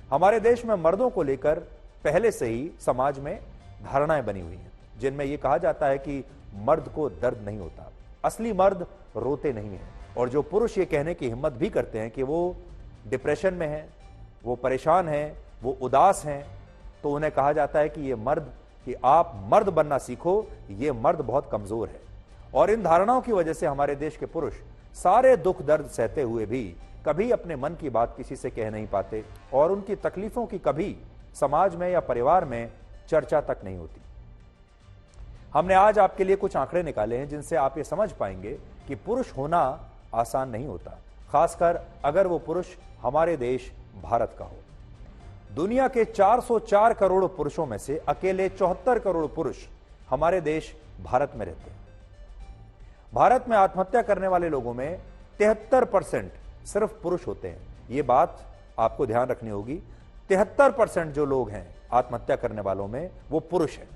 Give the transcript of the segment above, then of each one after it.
हमारे देश में मर्दों को लेकर पहले से ही समाज में धारणाएं बनी हुई हैं, जिनमें यह कहा जाता है कि मर्द को दर्द नहीं होता, असली मर्द रोते नहीं हैं। और जो पुरुष ये कहने की हिम्मत भी करते हैं कि वो डिप्रेशन में हैं, वो परेशान हैं, वो उदास हैं, तो उन्हें कहा जाता है कि ये मर्द, कि आप मर्द बनना सीखो, ये मर्द बहुत कमजोर है। और इन धारणाओं की वजह से हमारे देश के पुरुष सारे दुख दर्द सहते हुए भी कभी अपने मन की बात किसी से कह नहीं पाते और उनकी तकलीफों की कभी समाज में या परिवार में चर्चा तक नहीं होती। हमने आज आपके लिए कुछ आंकड़े निकाले हैं जिनसे आप ये समझ पाएंगे कि पुरुष होना आसान नहीं होता, खासकर अगर वो पुरुष हमारे देश भारत का हो। दुनिया के 404 करोड़ पुरुषों में से अकेले 74 करोड़ पुरुष हमारे देश भारत में रहते हैं। भारत में आत्महत्या करने वाले लोगों में 73% सिर्फ पुरुष होते हैं। यह बात आपको ध्यान रखनी होगी। 73% जो लोग हैं आत्महत्या करने वालों में, वो पुरुष हैं।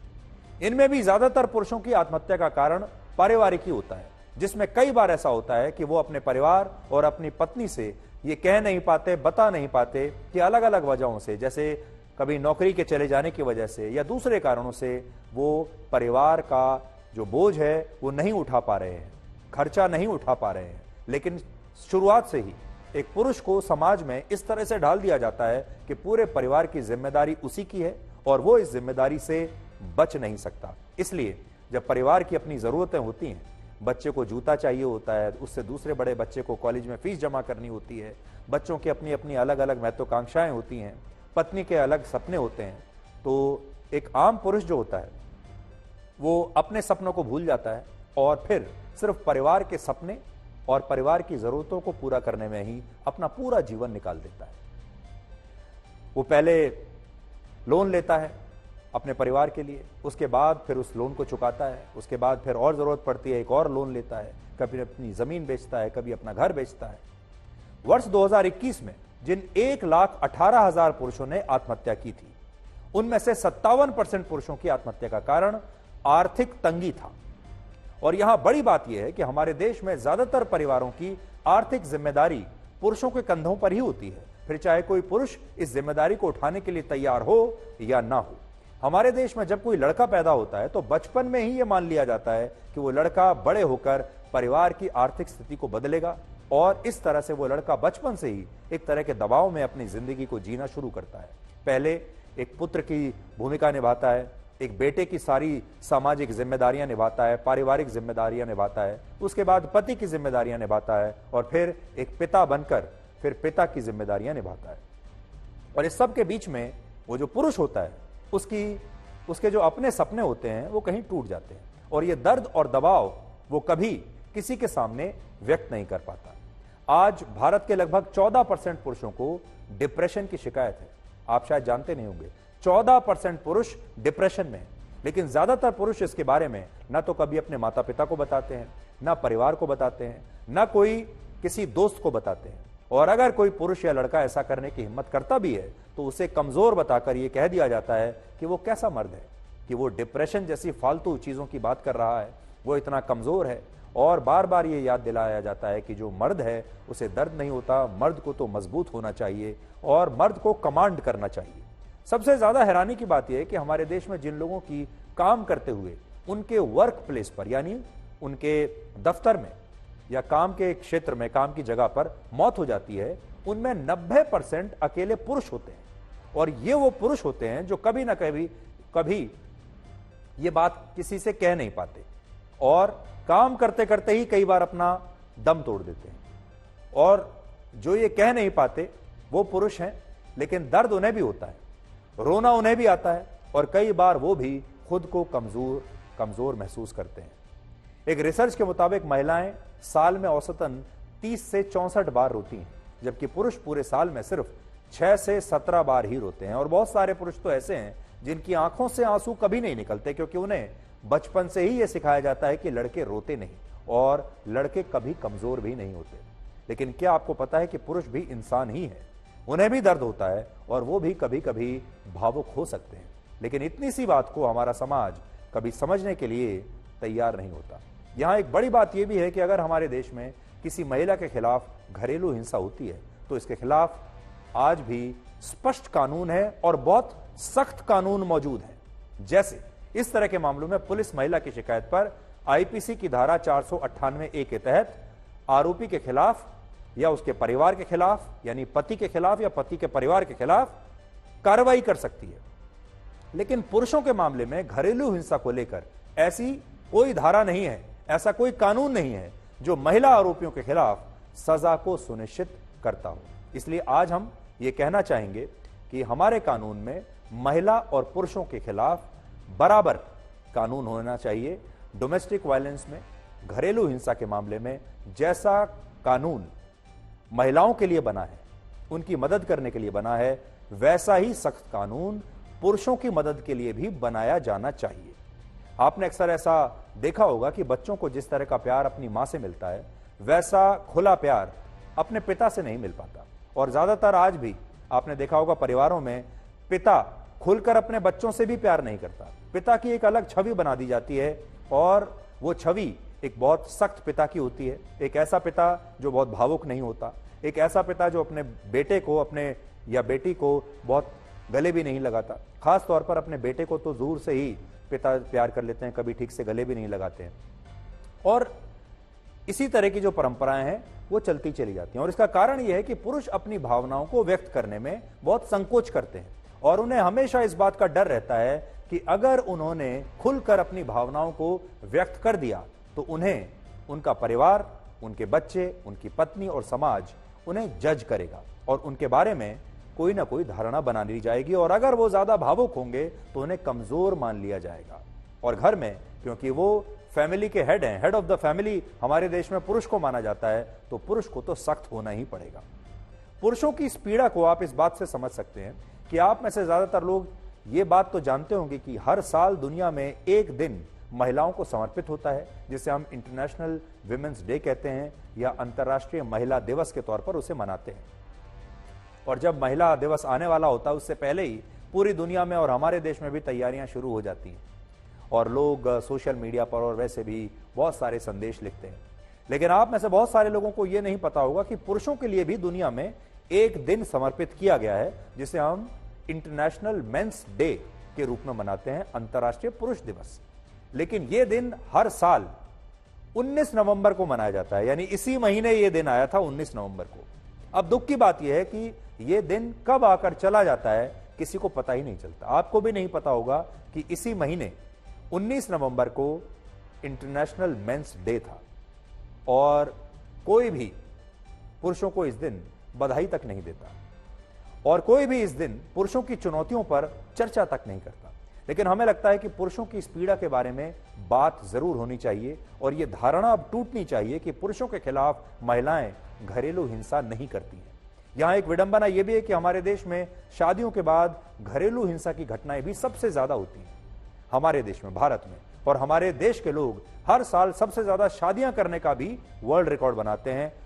इनमें भी ज्यादातर पुरुषों की आत्महत्या का कारण पारिवारिक ही होता है, जिसमें कई बार ऐसा होता है कि वो अपने परिवार और अपनी पत्नी से ये कह नहीं पाते, बता नहीं पाते कि अलग अलग वजहों से, जैसे कभी नौकरी के चले जाने की वजह से या दूसरे कारणों से वो परिवार का जो बोझ है वो नहीं उठा पा रहे हैं, खर्चा नहीं उठा पा रहे हैं। लेकिन शुरुआत से ही एक पुरुष को समाज में इस तरह से ढाल दिया जाता है कि पूरे परिवार की जिम्मेदारी उसी की है और वो इस जिम्मेदारी से बच नहीं सकता। इसलिए जब परिवार की अपनी जरूरतें होती हैं, बच्चे को जूता चाहिए होता है, उससे दूसरे बड़े बच्चे को कॉलेज में फीस जमा करनी होती है, बच्चों की अपनी अपनी अलग अलग महत्वाकांक्षाएं होती हैं, पत्नी के अलग सपने होते हैं, तो एक आम पुरुष जो होता है वो अपने सपनों को भूल जाता है और फिर सिर्फ परिवार के सपने और परिवार की जरूरतों को पूरा करने में ही अपना पूरा जीवन निकाल देता है। वो पहले लोन लेता है अपने परिवार के लिए, उसके बाद फिर उस लोन को चुकाता है, उसके बाद फिर और जरूरत पड़ती है एक और लोन लेता है, कभी अपनी जमीन बेचता है, कभी अपना घर बेचता है। वर्ष 2021 में जिन 1,18,000 पुरुषों ने आत्महत्या की थी, उनमें से 57% पुरुषों की आत्महत्या का कारण आर्थिक तंगी था। और यहां बड़ी बात यह है कि हमारे देश में ज्यादातर परिवारों की आर्थिक जिम्मेदारी पुरुषों के कंधों पर ही होती है, फिर चाहे कोई पुरुष इस जिम्मेदारी को उठाने के लिए तैयार हो या ना हो। हमारे देश में जब कोई लड़का पैदा होता है तो बचपन में ही यह मान लिया जाता है कि वो लड़का बड़े होकर परिवार की आर्थिक स्थिति को बदलेगा और इस तरह से वो लड़का बचपन से ही एक तरह के दबाव में अपनी जिंदगी को जीना शुरू करता है। पहले एक पुत्र की भूमिका निभाता है, एक बेटे की सारी सामाजिक जिम्मेदारियां निभाता है, पारिवारिक जिम्मेदारियां निभाता है, उसके बाद पति की जिम्मेदारियां निभाता है और फिर एक पिता बनकर फिर पिता की जिम्मेदारियां निभाता है। और इस सब के बीच में वो जो पुरुष होता है उसके जो अपने सपने होते हैं वो कहीं टूट जाते हैं और ये दर्द और दबाव वो कभी किसी के सामने व्यक्त नहीं कर पाता। आज भारत के लगभग 14% पुरुषों को डिप्रेशन की शिकायत है। आप शायद जानते नहीं होंगे, 14% पुरुष डिप्रेशन में, लेकिन ज्यादातर पुरुष इसके बारे में ना तो कभी अपने माता पिता को बताते हैं, ना परिवार को बताते हैं, ना कोई किसी दोस्त को बताते हैं। और अगर कोई पुरुष या लड़का ऐसा करने की हिम्मत करता भी है तो उसे कमजोर बताकर यह कह दिया जाता है कि वो कैसा मर्द है, कि वो डिप्रेशन जैसी फालतू चीजों की बात कर रहा है, वो इतना कमजोर है। और बार बार ये याद दिलाया जाता है कि जो मर्द है उसे दर्द नहीं होता, मर्द को तो मजबूत होना चाहिए और मर्द को कमांड करना चाहिए। सबसे ज्यादा हैरानी की बात यह है कि हमारे देश में जिन लोगों की काम करते हुए उनके वर्क प्लेस पर, यानी उनके दफ्तर में या काम के क्षेत्र में, काम की जगह पर मौत हो जाती है, उनमें 90% अकेले पुरुष होते हैं। और ये वो पुरुष होते हैं जो कभी ना कभी ये बात किसी से कह नहीं पाते और काम करते करते ही कई बार अपना दम तोड़ देते हैं। और जो ये कह नहीं पाते वो पुरुष हैं, लेकिन दर्द उन्हें भी होता है, रोना उन्हें भी आता है और कई बार वो भी खुद को कमजोर महसूस करते हैं। एक रिसर्च के मुताबिक महिलाएं साल में औसतन 30 से 64 बार रोती हैं, जबकि पुरुष पूरे साल में सिर्फ 6 से 17 बार ही रोते हैं। और बहुत सारे पुरुष तो ऐसे हैं जिनकी आंखों से आंसू कभी नहीं निकलते, क्योंकि उन्हें बचपन से ही यह सिखाया जाता है कि लड़के रोते नहीं और लड़के कभी कमजोर भी नहीं होते। लेकिन क्या आपको पता है कि पुरुष भी इंसान ही है, उन्हें भी दर्द होता है और वो भी कभी कभी भावुक हो सकते हैं। लेकिन इतनी सी बात को हमारा समाज कभी समझने के लिए तैयार नहीं होता। यहां एक बड़ी बात यह भी है कि अगर हमारे देश में किसी महिला के खिलाफ घरेलू हिंसा होती है तो इसके खिलाफ आज भी स्पष्ट कानून है और बहुत सख्त कानून मौजूद है। जैसे इस तरह के मामलों में पुलिस महिला की शिकायत पर आईपीसी की धारा 498A के तहत आरोपी के खिलाफ या उसके परिवार के खिलाफ, यानी पति के खिलाफ या पति के परिवार के खिलाफ कार्रवाई कर सकती है। लेकिन पुरुषों के मामले में घरेलू हिंसा को लेकर ऐसी कोई धारा नहीं है, ऐसा कोई कानून नहीं है जो महिला आरोपियों के खिलाफ सजा को सुनिश्चित करता हो। इसलिए आज हम ये कहना चाहेंगे कि हमारे कानून में महिला और पुरुषों के खिलाफ बराबर कानून होना चाहिए। डोमेस्टिक वायलेंस में, घरेलू हिंसा के मामले में जैसा कानून महिलाओं के लिए बना है, उनकी मदद करने के लिए बना है, वैसा ही सख्त कानून पुरुषों की मदद के लिए भी बनाया जाना चाहिए। आपने अक्सर ऐसा देखा होगा कि बच्चों को जिस तरह का प्यार अपनी मां से मिलता है, वैसा खुला प्यार अपने पिता से नहीं मिल पाता। और ज्यादातर आज भी आपने देखा होगा परिवारों में पिता खुलकर अपने बच्चों से भी प्यार नहीं करता। पिता की एक अलग छवि बना दी जाती है और वो छवि एक बहुत सख्त पिता की होती है। एक ऐसा पिता जो बहुत भावुक नहीं होता, एक ऐसा पिता जो अपने बेटे को, अपने या बेटी को बहुत गले भी नहीं लगाता। खास तौर पर अपने बेटे को तो दूर से ही पिता प्यार कर लेते हैं, कभी ठीक से गले भी नहीं लगाते हैं। और इसी तरह की जो परंपराएं हैं वो चलती चली जाती हैं। और इसका कारण यह है कि पुरुष अपनी भावनाओं को व्यक्त करने में बहुत संकोच करते हैं और उन्हें हमेशा इस बात का डर रहता है कि अगर उन्होंने खुलकर अपनी भावनाओं को व्यक्त कर दिया तो उन्हें उनका परिवार, उनके बच्चे, उनकी पत्नी और समाज उन्हें जज करेगा और उनके बारे में कोई ना कोई धारणा बना ली जाएगी। और अगर वो ज्यादा भावुक होंगे तो उन्हें कमजोर मान लिया जाएगा। और घर में, क्योंकि वो फैमिली के हेड हैं, हेड ऑफ द फैमिली हमारे देश में पुरुष को माना जाता है, तो पुरुष को तो सख्त होना ही पड़ेगा। पुरुषों की इस पीड़ा को आप इस बात से समझ सकते हैं कि आप में से ज्यादातर लोग ये बात तो जानते होंगे कि हर साल दुनिया में एक दिन महिलाओं को समर्पित होता है, जिसे हम इंटरनेशनल विमेंस डे कहते हैं या अंतर्राष्ट्रीय महिला दिवस के तौर पर उसे मनाते हैं। और जब महिला दिवस आने वाला होता है उससे पहले ही पूरी दुनिया में और हमारे देश में भी तैयारियां शुरू हो जाती हैं और लोग सोशल मीडिया पर और वैसे भी बहुत सारे संदेश लिखते हैं। लेकिन आप में से बहुत सारे लोगों को यह नहीं पता होगा कि पुरुषों के लिए भी दुनिया में एक दिन समर्पित किया गया है, जिसे हम इंटरनेशनल मेंस डे के रूप में मनाते हैं, अंतर्राष्ट्रीय पुरुष दिवस। लेकिन यह दिन हर साल 19 नवंबर को मनाया जाता है, यानी इसी महीने यह दिन आया था 19 नवंबर को। अब दुख की बात यह है कि यह दिन कब आकर चला जाता है किसी को पता ही नहीं चलता। आपको भी नहीं पता होगा कि इसी महीने 19 नवंबर को इंटरनेशनल मेंस डे था और कोई भी पुरुषों को इस दिन बधाई तक नहीं देता और कोई भी इस दिन पुरुषों की चुनौतियों पर चर्चा तक नहीं करता। लेकिन हमें लगता है कि पुरुषों की इस पीड़ा के बारे में बात जरूर होनी चाहिए और यह धारणा अब टूटनी चाहिए कि पुरुषों के खिलाफ महिलाएं घरेलू हिंसा नहीं करती हैं। यहां एक विडंबना यह भी है कि हमारे देश में शादियों के बाद घरेलू हिंसा की घटनाएं भी सबसे ज्यादा होती हैं हमारे देश में, भारत में। और हमारे देश के लोग हर साल सबसे ज्यादा शादियां करने का भी वर्ल्ड रिकॉर्ड बनाते हैं।